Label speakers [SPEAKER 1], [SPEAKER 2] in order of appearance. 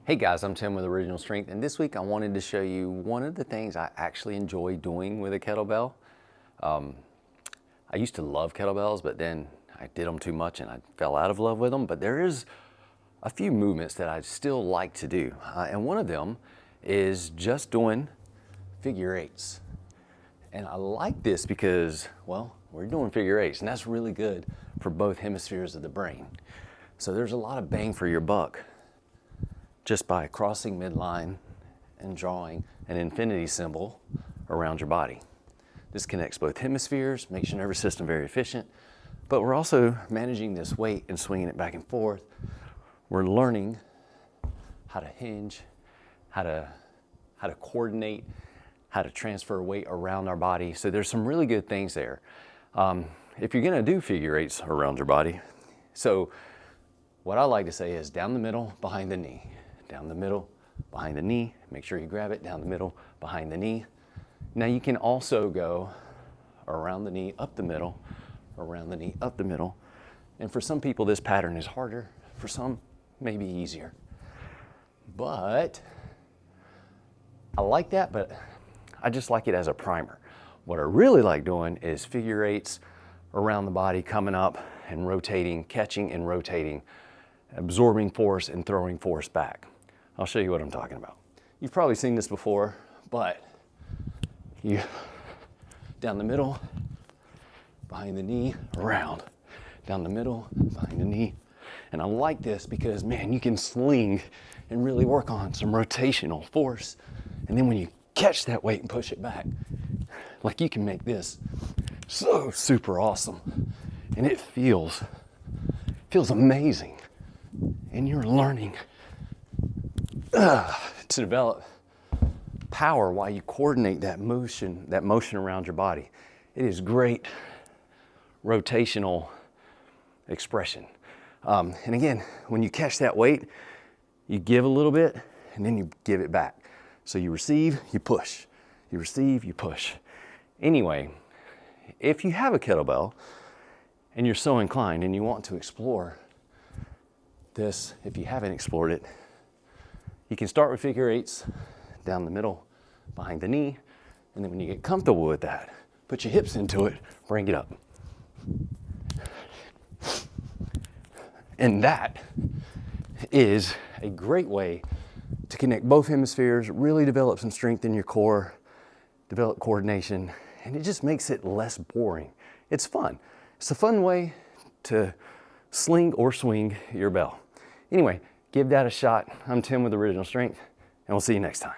[SPEAKER 1] Hey guys, I'm Tim with Original Strength, and this week I wanted to show you one of the things I actually enjoy doing with a kettlebell. I used to love kettlebells, but then I did them too much and I fell out of love with them. But there is a few movements that I still like to do, and one of them is just doing figure eights. And I like this because, well, we're doing figure eights, and that's really good for both hemispheres of the brain. So there's a lot of bang for your buck just by crossing midline and drawing an infinity symbol around your body. This connects both hemispheres, makes your nervous system very efficient, but we're also managing this weight and swinging it back and forth. We're learning how to hinge, how to coordinate, how to transfer weight around our body. So there's some really good things there. If you're gonna do figure eights around your body, so what I like to say is down the middle, behind the knee. Down the middle, behind the knee. Make sure you grab it down the middle, behind the knee. Now you can also go around the knee, up the middle, around the knee, up the middle. And for some people, this pattern is harder. For some, maybe easier. But I like that, but I just like it as a primer. What I really like doing is figure eights around the body, coming up and rotating, catching and rotating, absorbing force and throwing force back. I'll show you what I'm talking about. You've probably seen this before, but you down the middle, behind the knee, around. Down the middle, behind the knee. And I like this because, man, you can sling and really work on some rotational force. And then when you catch that weight and push it back, like you can make this so super awesome. And it feels amazing. And you're learning to develop power while you coordinate that motion around your body. It is great rotational expression. And again, when you catch that weight, you give a little bit and then you give it back. So you receive, you push. You receive, you push. Anyway, if you have a kettlebell and you're so inclined and you want to explore this, if you haven't explored it, you can start with figure eights down the middle, behind the knee, and then when you get comfortable with that, put your hips into it, bring it up. And that is a great way to connect both hemispheres, really develop some strength in your core, develop coordination, and it just makes it less boring. It's fun. It's a fun way to sling or swing your bell. Anyway, give that a shot. I'm Tim with Original Strength, and we'll see you next time.